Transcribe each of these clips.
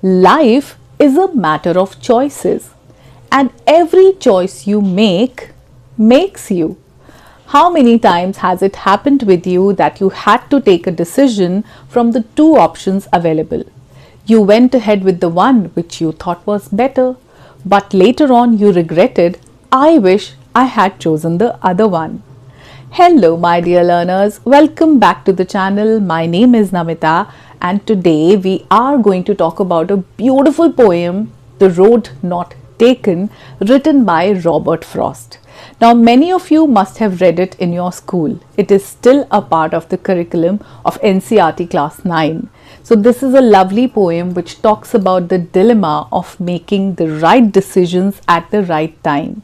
Life is a matter of choices, and every choice you make makes you. How many times has it happened with you that you had to take a decision from the two options available? You went ahead with the one which you thought was better, but later on you regretted, I wish I had chosen the other one. Hello, my dear learners. Welcome back to the channel. My name is Namita, and today we are going to talk about a beautiful poem, The Road Not Taken, written by Robert Frost. Now, many of you must have read it in your school. It is still a part of the curriculum of NCERT Class 9. So, this is a lovely poem which talks about the dilemma of making the right decisions at the right time.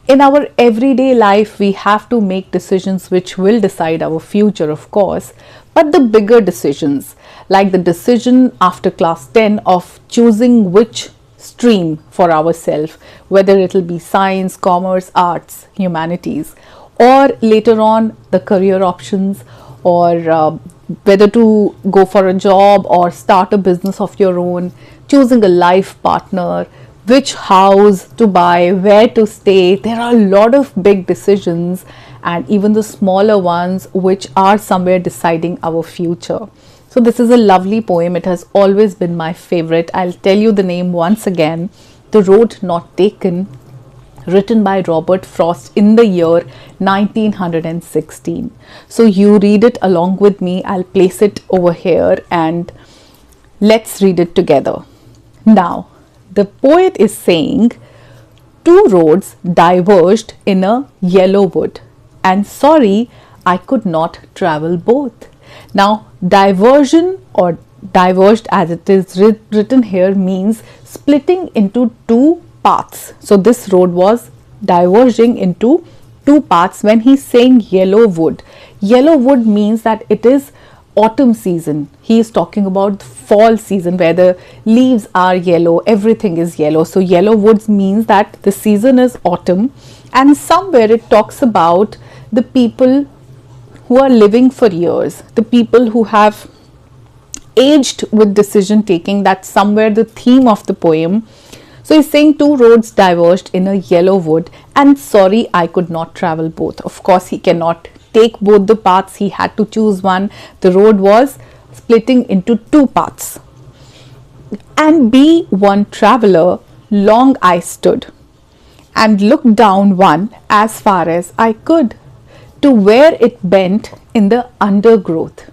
In our everyday life, we have to make decisions which will decide our future, of course, but the bigger decisions, like the decision after class 10 of choosing which stream for ourselves, whether it will be science, commerce, arts, humanities, or later on the career options, or whether to go for a job or start a business of your own, choosing a life partner, which house to buy, where to stay. There are a lot of big decisions and even the smaller ones which are somewhere deciding our future. So this is a lovely poem. It has always been my favorite. I'll tell you the name once again. The Road Not Taken, written by Robert Frost in the year 1916. So you read it along with me. I'll place it over here and let's read it together. Now, the poet is saying, two roads diverged in a yellow wood, and sorry, I could not travel both. Now, diversion or diverged as it is written here means splitting into two paths. So, this road was diverging into two paths when he's saying yellow wood. Yellow wood means that it is autumn season. He is talking about fall season where the leaves are yellow, everything is yellow. So yellow woods means that the season is autumn, and somewhere it talks about the people who are living for years, the people who have aged with decision taking. That's somewhere the theme of the poem. So he's saying two roads diverged in a yellow wood, and sorry, I could not travel both. Of course, he cannot take both the paths. He had to choose one. The road was splitting into two paths. And be one traveler, long I stood, and looked down one as far as I could, to where it bent in the undergrowth.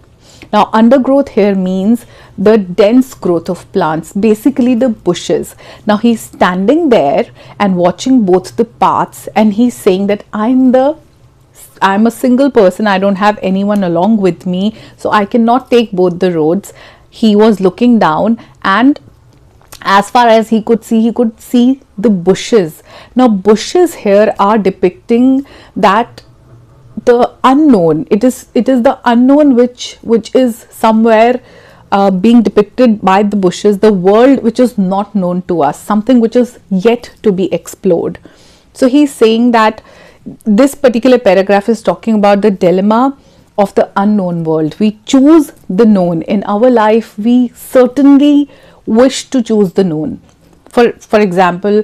Now, undergrowth here means the dense growth of plants, basically the bushes. Now, he's standing there and watching both the paths, and he's saying that I'm a single person. I don't have anyone along with me, so I cannot take both the roads. He was looking down, and as far as he could see the bushes. Now, bushes here are depicting that the unknown. It is the unknown which is somewhere being depicted by the bushes, the world which is not known to us, something which is yet to be explored. So he's saying that this particular paragraph is talking about the dilemma of the unknown world. We choose the known. In our life, we certainly wish to choose the known. For example,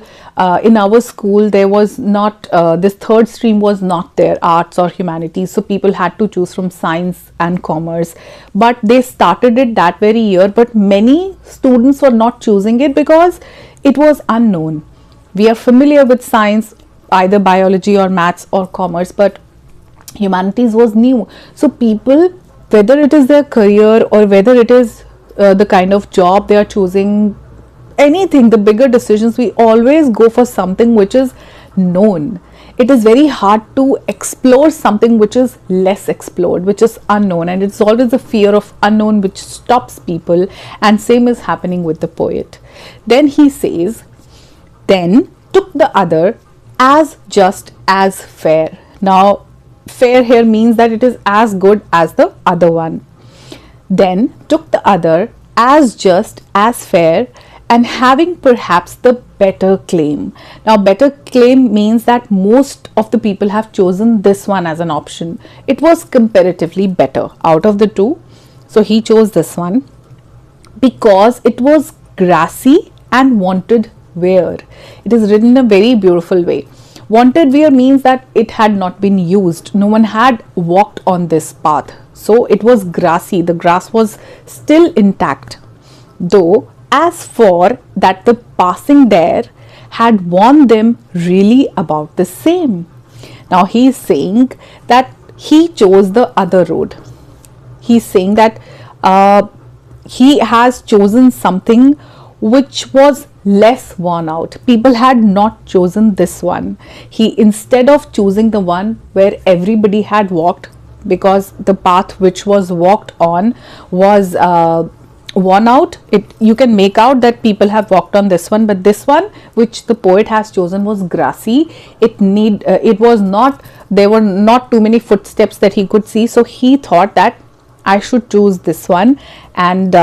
in our school, there was not, this third stream was not there, arts or humanities. So people had to choose from science and commerce. But they started it that very year. But many students were not choosing it because it was unknown. We are familiar with science, either biology or maths or commerce, but humanities was new. So people, whether it is their career or whether it is the kind of job they are choosing, anything, the bigger decisions, we always go for something which is known. It is very hard to explore something which is less explored, which is unknown, and it's always the fear of unknown which stops people, and same is happening with the poet. Then he says, then took the other as just as fair. Now, fair here means that it is as good as the other one. Then took the other as just as fair, and having perhaps the better claim. Now, better claim means that most of the people have chosen this one as an option. It was comparatively better out of the two. So he chose this one because it was grassy and wanted where. It is written in a very beautiful way. Wanted where means that it had not been used. No one had walked on this path. So it was grassy. The grass was still intact. Though, as for that, the passing there had warned them really about the same. Now he is saying that he chose the other road. He's saying that he has chosen something which was less worn out. People had not chosen this one. He, instead of choosing the one where everybody had walked, because the path which was walked on was worn out, you can make out that people have walked on this one, but this one which the poet has chosen was grassy. It was not, there were not too many footsteps that he could see, so he thought that I should choose this one. And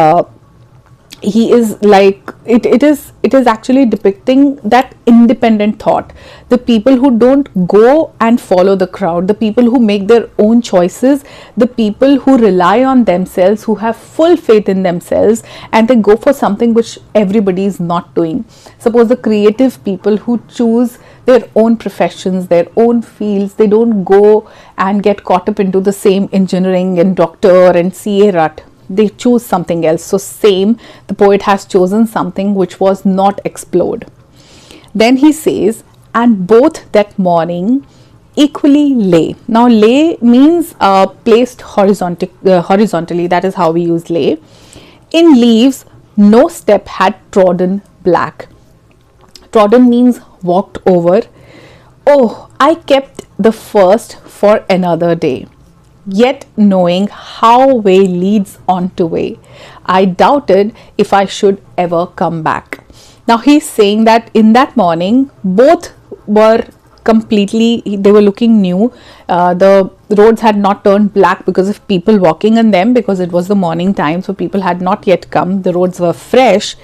he is like, it is actually depicting that independent thought, the people who don't go and follow the crowd, the people who make their own choices, the people who rely on themselves, who have full faith in themselves, and they go for something which everybody is not doing. Suppose the creative people who choose their own professions, their own fields, they don't go and get caught up into the same engineering and doctor and CA rut. They choose something else. So same, the poet has chosen something which was not explored. Then he says, and both that morning equally lay. Now lay means placed horizontally. That is how we use lay. In leaves, no step had trodden black. Trodden means walked over. Oh, I kept the first for another day. Yet knowing how way leads on to way, I doubted if I should ever come back. Now he's saying that in that morning, both were they were looking new. The roads had not turned black because of people walking on them, because it was the morning time, so people had not yet come. The roads were fresh,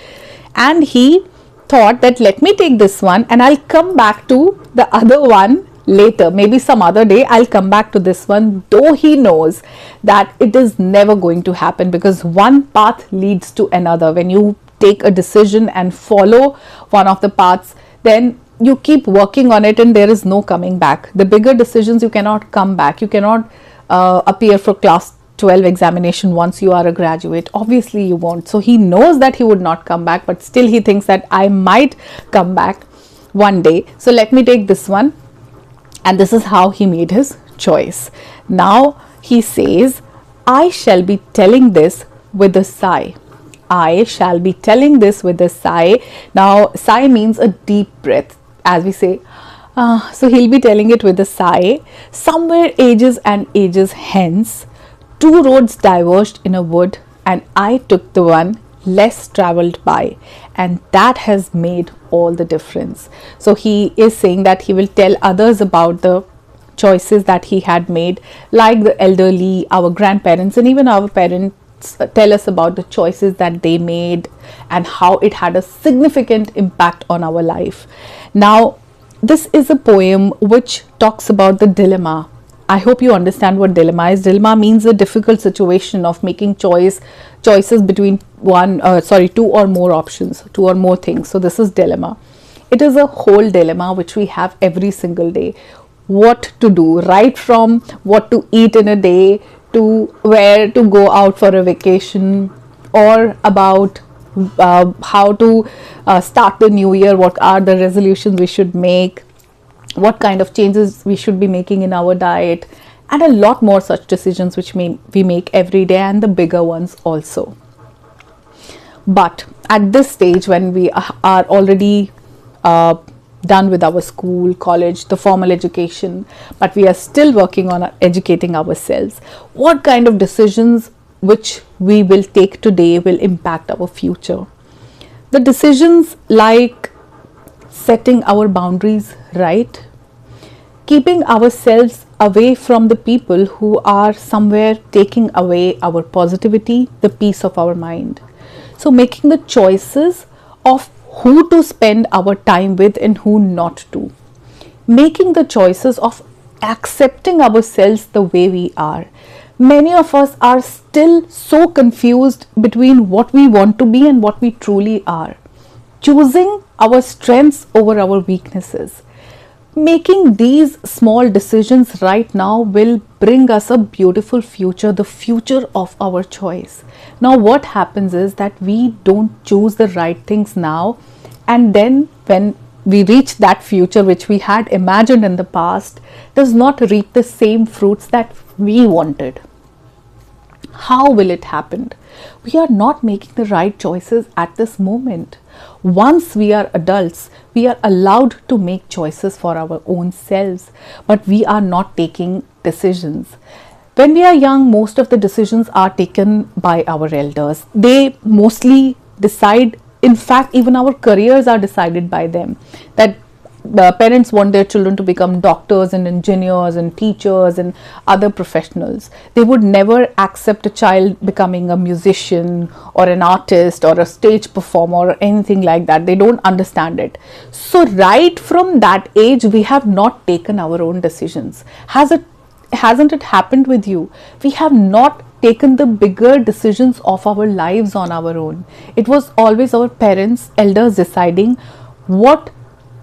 and he thought that let me take this one and I'll come back to the other one later, maybe some other day I'll come back to this one, though he knows that it is never going to happen, because one path leads to another. When you take a decision and follow one of the paths, then you keep working on it and there is no coming back. The bigger decisions, you cannot come back. You cannot appear for class 12 examination once you are a graduate. Obviously you won't. So he knows that he would not come back, but still he thinks that I might come back one day, so let me take this one. And this is how he made his choice. Now he says, I shall be telling this with a sigh. I shall be telling this with a sigh. Now sigh means a deep breath, as we say. So he'll be telling it with a sigh. Somewhere ages and ages hence, two roads diverged in a wood, and I took the one less traveled by, and that has made all the difference. So he is saying that he will tell others about the choices that he had made, like the elderly, our grandparents, and even our parents tell us about the choices that they made and how it had a significant impact on our life. Now this is a poem which talks about the dilemma. I hope you understand what dilemma is. Dilemma means a difficult situation of making choices between two or more options, two or more things. So this is dilemma. It is a whole dilemma which we have every single day. What to do, right from what to eat in a day to where to go out for a vacation, or about how to start the new year, what are the resolutions we should make, what kind of changes we should be making in our diet, and a lot more such decisions which we make every day, and the bigger ones also. But at this stage, when we are already done with our school, college, the formal education, but we are still working on educating ourselves, what kind of decisions which we will take today will impact our future? The decisions like setting our boundaries right, keeping ourselves away from the people who are somewhere taking away our positivity, the peace of our mind. So making the choices of who to spend our time with and who not to. Making the choices of accepting ourselves the way we are. Many of us are still so confused between what we want to be and what we truly are. Choosing our strengths over our weaknesses. Making these small decisions right now will bring us a beautiful future, the future of our choice. Now, what happens is that we don't choose the right things now, and then when we reach that future which we had imagined in the past, does not reap the same fruits that we wanted. How will it happen? We are not making the right choices at this moment. Once we are adults, we are allowed to make choices for our own selves, but we are not taking decisions. When we are young, most of the decisions are taken by our elders. They mostly decide, in fact, even our careers are decided by them. That the parents want their children to become doctors and engineers and teachers and other professionals. They would never accept a child becoming a musician or an artist or a stage performer or anything like that. They don't understand it. So right from that age, we have not taken our own decisions. Hasn't it happened with you? We have not taken the bigger decisions of our lives on our own. It was always our parents, elders deciding what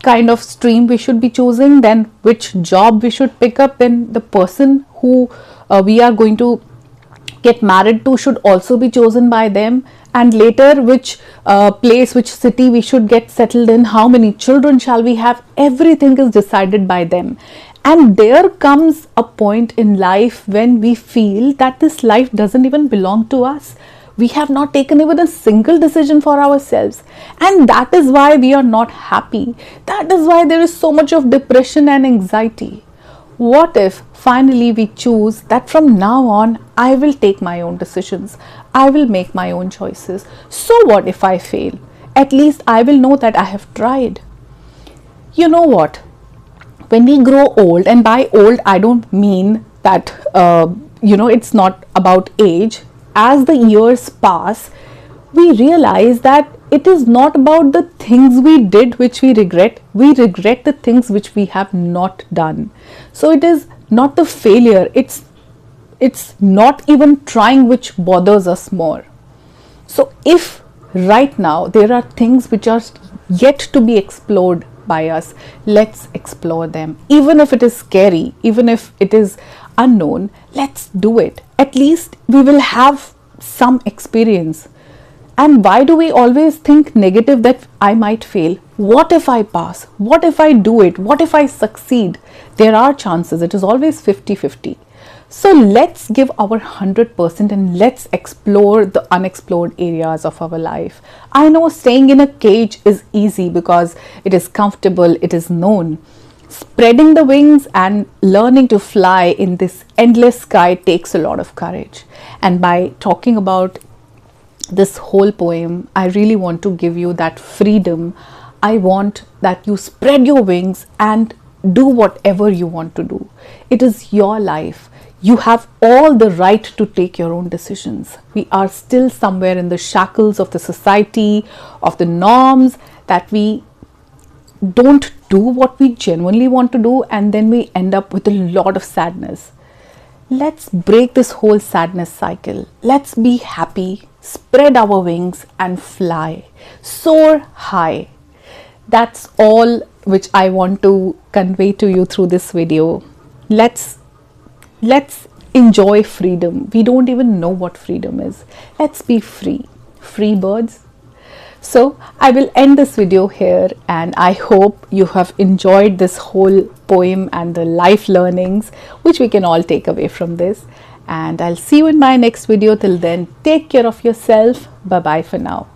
kind of stream we should be choosing, then which job we should pick up, then the person who we are going to get married to should also be chosen by them, and later which place, which city we should get settled in, how many children shall we have, everything is decided by them. And there comes a point in life when we feel that this life doesn't even belong to us. We have not taken even a single decision for ourselves, and that is why we are not happy. That is why there is so much of depression and anxiety. What if finally we choose that from now on I will take my own decisions, I will make my own choices. So what if I fail? At least I will know that I have tried. You know what? When we grow old, and by old I don't mean that it's not about age. As the years pass, we realize that it is not about the things we did which we regret. We regret the things which we have not done. So it is not the failure, it's not even trying which bothers us more. So if right now there are things which are yet to be explored by us, let's explore them. Even if it is scary, even if it is unknown, let's do it. At least we will have some experience. And why do we always think negative, that I might fail? What if I pass? What if I do it? What if I succeed? There are chances. It is always 50-50. So let's give our 100% and let's explore the unexplored areas of our life. I know staying in a cage is easy because it is comfortable, it is known. Spreading the wings and learning to fly in this endless sky takes a lot of courage. And by talking about this whole poem, I really want to give you that freedom. I want that you spread your wings and do whatever you want to do. It is your life. You have all the right to take your own decisions. We are still somewhere in the shackles of the society, of the norms, that we don't do what we genuinely want to do, and then we end up with a lot of sadness. Let's break this whole sadness cycle. Let's be happy, spread our wings and fly, soar high. That's all which I want to convey to you through this video. Let's enjoy freedom. We don't even know what freedom is. Let's be free birds. So I will end this video here, and I hope you have enjoyed this whole poem and the life learnings which we can all take away from this. And I'll see you in my next video. Till then, take care of yourself. Bye bye for now.